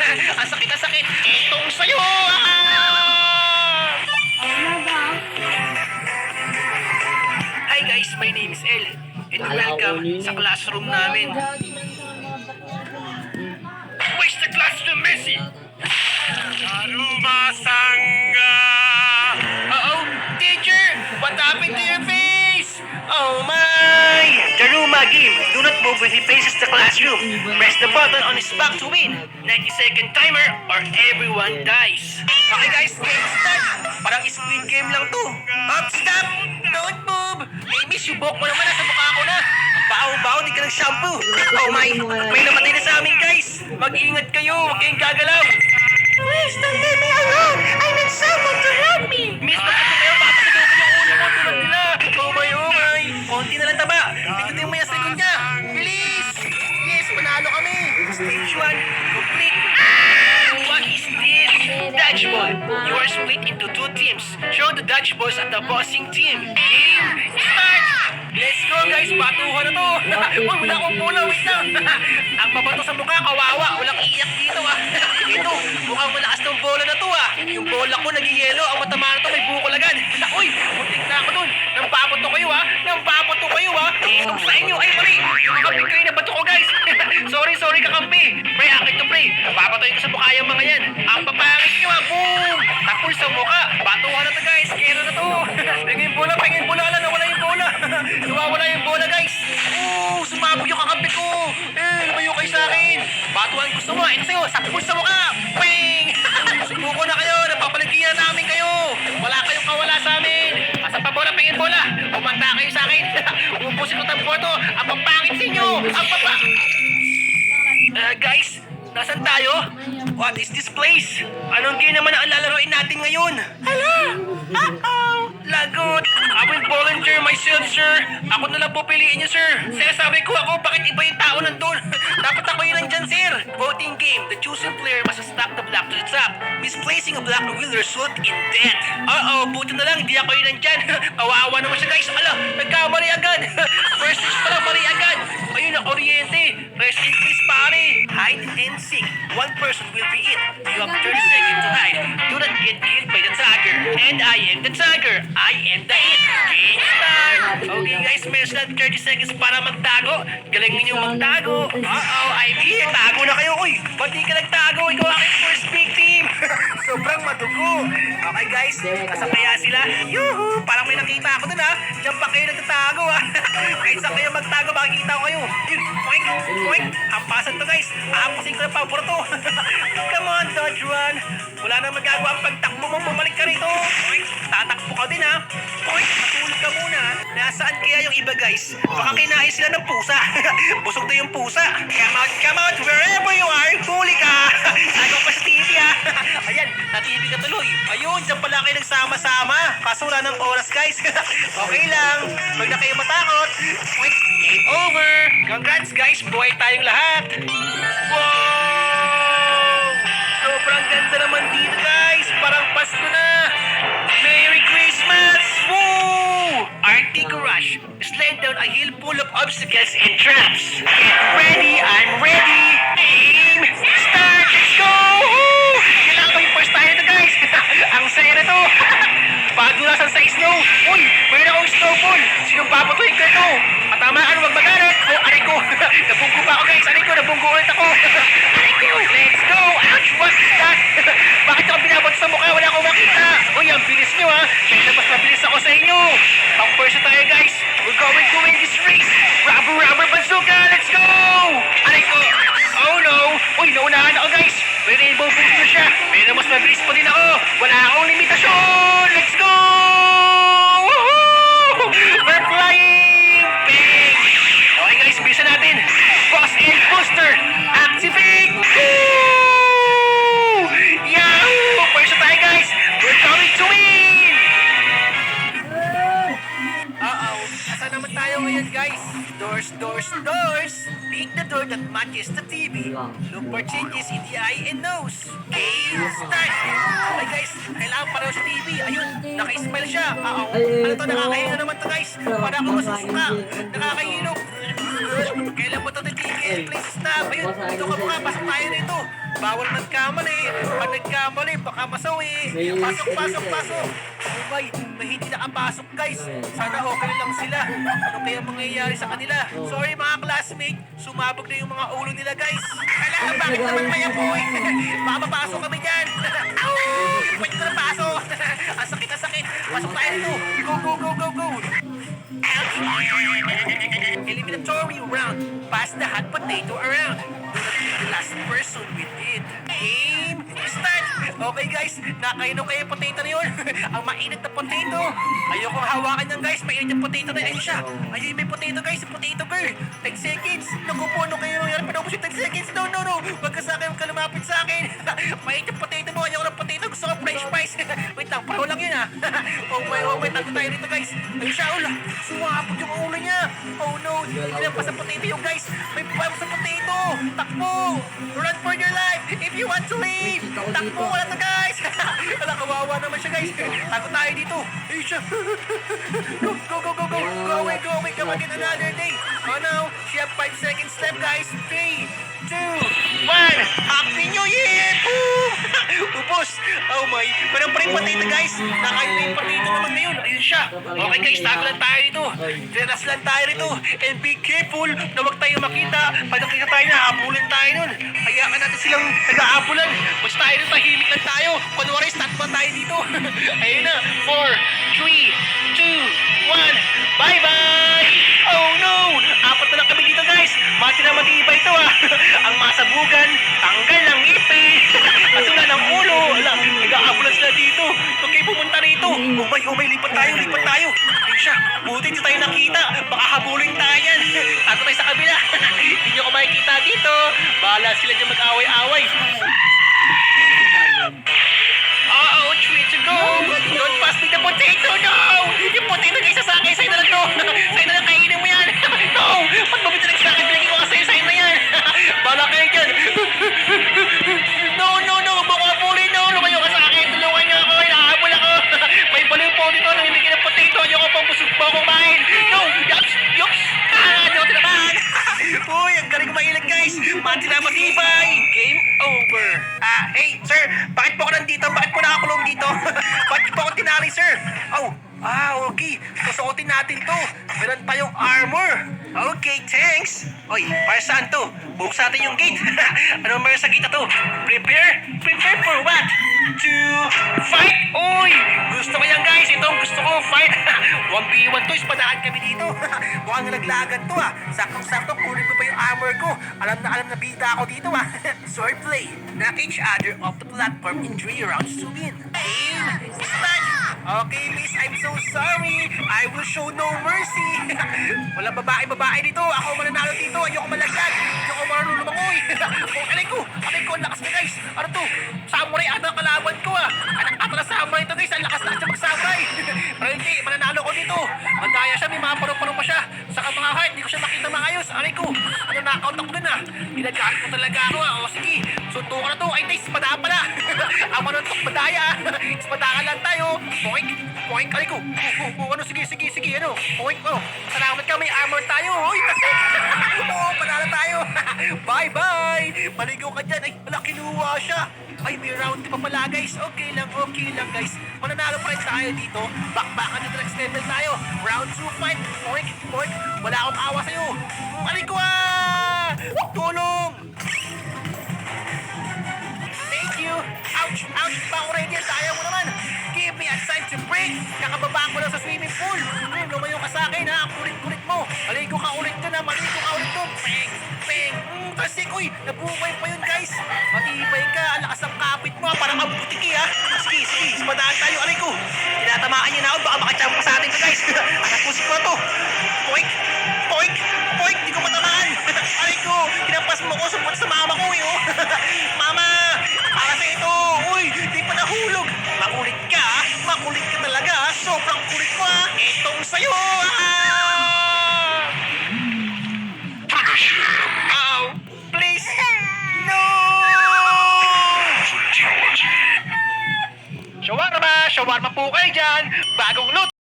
Ang sakit na sakit. Itong sa'yo. Ah! Hi guys, my name is El. And welcome sa classroom namin. Where's the classroom, Messi? Aruma Sangga! Uh-oh, teacher! What happened to your face? Oh my! Daruma game. Do not move when he faces the classroom. Press the button on his back to win. 90-second timer or everyone dies. Okay guys, game start. Parang squid game lang to. Stop! Don't move! Hey miss, yung buhok mo naman nasa mukha ko na. Baho-baho, di ka ng shampoo. Oh my! May namatay na sa amin guys. Mag-ingat kayo, huwag kayong gagalaw. Please don't leave me alone. I need someone to help me. Miss, magkakita kayo. Baka pasadugin yung ulo mo tulad nila. Oh my. Konti na lang taba. Pindutin mo yung second niya. Bilis. Yes, panalo kami. Stage 1, complete. What is this? Dodgeball. You are split into 2 teams. Show the dodgeballs at the bossing team. Game, start. Let's go guys, batuhan na to. Uy, wala akong bola, wait lang. Ang babato sa mukha, kawawa. Walang iyak dito ah. Ito, mukhang malakas ng bola na to ah. Yung bola ko nag-yelo, ang matama na to may bukol agad. Uy, muntik na ako dun. Nampapato kayo ah. Nampapato kayo ah. Itong sa inyo, ay mali. Kapit kayo na bato ko guys. Sorry kakampi. Pre, akit to pre. Napapatoy ko sa mukha yung mga yan. Ang papangit nyo ah. Boom! Tapos sa mukha. Batuhan na to guys. Kero na to. Pingin bola. Ala, nawala yung bola. Nawawala yung bola guys. Sumabog yung kakampi ko. Lumayo kayo sa akin. Batuhan gusto mo. Ito sa'yo. Sakpul sa mukha. Ping! Subuko na kayo. Napapaligian namin kayo. Wala kayong kawala sa amin. Asan pa bola? Pingin bola. Umanda kayo sa akin. Upusin ko tang boto. Ang papangit sa inyo. Guys, nasan tayo? What is this place? Anong game naman ang lalaroin natin ngayon? Hala! Lagot! I will volunteer myself, sir. Ako na lang pupiliin niyo, sir. Sinasabi ko ako, bakit iba yung tao nandun? Dapat ako yun nandyan, sir. Voting game. The chosen player must stack the block to the top. Misplacing a block will result in death. Buti na lang, hindi ako yun nandyan. Kawawa naman siya, guys. Ala, nagkamali agad. First stage pa lang, mali agad. Ayun, na kuryente. Rest in peace, pare. Hide and seek. One person will be it. You have 30 seconds to hide. Do not get killed by the tiger. And I am the tiger. I am the it. Game start. Okay guys, meron sila 30 seconds para magtago. Galing ninyo magtago. I'm here. Tago na kayo. Uy, ba't di ka nagtago? Ikaw aking first victim. Sobrang madugo. Okay guys, nasa kaya sila. Yuhu! Parang may nakita ako dun ha. Diyan pa kayo nagtatago ha. Kahit saan kayo magtago, makikita ko kayo. Yun, poink. Ampasan to guys. Aapasin ko na pabor to. Come on, Dodge Run. Wala nang magagawa ang pagtakbo mo. Bumalik ka rito. Poink, tatakbo ka din ha. Poink, matulog ka muna. Nasaan kaya yung iba guys? Baka kinain sila ng pusa. Busog na yung pusa. Come out, wherever you are. Huli ka. Ano pa sa TV ha. Ayan, na-TV ka tuloy. Ayun, dyan pala kayo nagsama-sama. Kaso wala ng oras guys. Okay lang. Huwag na kayo matakot. Poink, game over. Congrats guys, buhay tayong lahat. Wow! Sobrang ganda naman dito guys. Parang Pasko na. Merry Christmas! Woo! Arctic Rush. Slide down a hill full of obstacles and traps. Get ready, I'm ready. Aim, start, let's go! Woo! Kailangan ko yung first tayo na guys. Ang saya na to. Padulasan sa snow. Uy, mayroon akong snowball. Sinong papatuhin ko ito? Matamaan, wag magalit. Aray ko. Nabunggo pa ako guys. Aray ko, nabunggo ulit ako. Aray ko, let's go. Ouch, what's that? Bakit ako binabot sa mukha? Wala akong makita. Uy, ang bilis nyo ha. Kaya mas mabilis ako sa inyo. Ang first na tayo guys. We're going to win this race. Rubber bazooka, let's go. Aray ko. Oh no. Uy, naunahan ako guys. May rainbow boots na siya. Pero mas mabilis pa din ako. Wala akong limitasyon. Let's go. Woohoo! We're flying. Bang. Okay guys, bilisan natin. Boss and booster. Activate. Woo! Yahoo! First na tayo guys. We're going to win. Asan naman tayo ngayon guys? Doors. Pick the door that matches the TV. Look for changes in the eye and nose. Game start. Okay guys, kailangan pareho sa TV. Ayun, naka-smile siya. Ano to, nakakahilo naman to guys. Para ako masusuka. Nakakahilo. Kailan mo to titigil? Ayun, places na. Ayun, dito ka mga, pasok tayo rito. Bawal magkamali. Pag nagkamali, baka masawi. Pasok, pasok, pasok. Oh my, may hindi nakapasok guys. Sana okay lang sila. Ano kaya mangyayari sa kanila? Sorry mga classmate, sumabog na yung mga ulo nila guys. Ala, bakit naman may apoy? Baka mapasok kami dyan. Ow! Pwede ko na pasok. Ang sakit, ang sakit. Pasok tayo rito. Go, go, go, go, go. Eliminatory round. Pass the hot potato around. Do not be the last person with it. Game start! Okay guys, nakainom kayo yung potato na yun. Ang mainit na potato. Ayokong hawakan yan guys, mainit yung potato na. Ayun siya. Ayun may potato guys, potato girl. 10 seconds. Naku po, ano kayo? Yan, pinapos yung 10 seconds. No, no, no. Huwag ka sa akin, huwag ka lumapit sa akin. Mainit yung potato mo. Ayoko ng potato. Gusto ko french fries. Wait lang, pareho lang yun ha. Oh my, tago tayo dito guys. Ayun siya, ula. Sumapot yung ulo niya. Oh no, hindi pa sa potato yung guys. May pump sa potato. Takbo. Run for your life. If you want to leave. Takbo, wala to guys. Wala, kawawa naman siya guys. Tago tayo dito. Ayun siya. Go, go, go, go, go. Go away, go away. Come again another day. Oh no, she have 5 seconds left guys. 3, 2, 1. Happy New Year! Boom! Ubos! Oh my! Parang pa rin potato guys! Nakain na yung potato naman ngayon. Ayun siya. Okay guys, tago lang tayo dito. Relax lang tayo rito. And be careful na huwag tayo makita. Pag nakita tayo na, habulin tayo nun. Hayaan natin silang nag-aabulan. Basta tayo dito, tahimik lang tayo. Kunwari, start pa tayo dito. Ayun na. 4, 3, 2, 1. Bye-bye! Oh no! Apat na lang kami dito guys. Mati na matibay ito ah. Ang masabugan, tanggal ng ngipin. Kasula ng ulo. Ala, nag-aabulan sila dito. Huwag kayo pumunta rito. Oh my, lipat tayo. Ayun siya. Buti hindi tayo nakita. Baka habulin tayo yan. Tago tayo sa kabila. Hindi nyo ko makikita dito. Bahala sila dyan mag-away-away. Oh, 3 to go. Don't pass me the potato, no! Yung potato guys, sa akin, sa'yo na lang to. Sa'yo na lang, kainin mo yan. No! Ba't mabit na sa akin? Binigay ko ka sa'yo na yan. Bala kayo dyan. No, huwag mo ko abulin, no! Lumayo ka sa akin, tulungan niyo ako, hinahabol ako. May baliw po dito, namimigay ng potato. Ayoko pang busog po akong kumain. No! Yups! Diyos naman! Uy, ang galing mailag guys. Mati na matibay. Game over. Hey, sir, bakit po ako nandito? Bakit po nakakulong dito? Bakit po ako tinari, sir? Okay. Susuotin natin to. Meron tayong armor. Okay, thanks. Oy, para saan to? Buksan natin yung gate. Ano meron sa gate na to? Prepare for what? To fight? Uy, gusto ko yan guys. Ito ang gusto ko, fight. 1v1 to, ispadaan kami dito. Mukhang naglagan to Saktong-sakto, kunin ko pa yung armor ko. Alam na bida ako dito Swordplay. Knock each other off the platform in 3 rounds to win. Game start! Okay, miss, I'm so sorry. I will show no mercy. Walang babae dito. Ako mananalo dito. Ayoko malaglag. Ayoko marunong lumangoy. Alay ko, ang lakas na guys. Ano to? Samurai ata ang kalaban ko Anak ata na samurai to guys. Ang lakas na siya mag-samurai. Pero hindi, mananalo ko dito. Mandaya siya, may mga parong-parong pa siya. Saka mga heart, hindi ko siya makita maayos. Alay ko, knockout ako dun Ginagamit ko talaga ako O sige, sunto ko na to. Ay, tayo, espada pala. Ang manuntok madaya. Espadakan lang tayo. Poink, alay ko. Ano, sige, ano. Poink, salamat ka, may armor tayo. Uy, kasi. Panalo tayo. Bye-bye. Maligaw ka dyan. Ay, wala, kinuha siya. Ay, may round pa pala, guys. Okay lang, guys. Mananalo pa rin tayo dito. Bakbakan dito, next level tayo. Round 2 fight. Poink. Wala akong awa sa'yo. Alay ko Tulong. Thank you. Ouch. Bako Ranger, sayang mo naman. Give me a time to break. Kakababaan ko lang sa swimming pool. Lumayo ka sa akin Ang kulit mo. Maligo ka ulit dun Peng. Kasi, nabuhay pa yun guys. Matibay ka. Ang lakas ng kapit mo Parang mabutiki Sige. Ispadaan tayo. Alay ko. Tinatamaan niya na ako. Baka makachamba pa sa atin to guys. Atapusin ko na to. Poink. Di ko matamaan. Alay ko. Kinampas mo ko. Sumpot sa mama ko Mama. Para sa ito. Uy, di pa nahulog. Makulit ka talaga Sobrang kulit mo Itong sa'yo Please. No. Shawarma po kayo dyan. Bagong loot.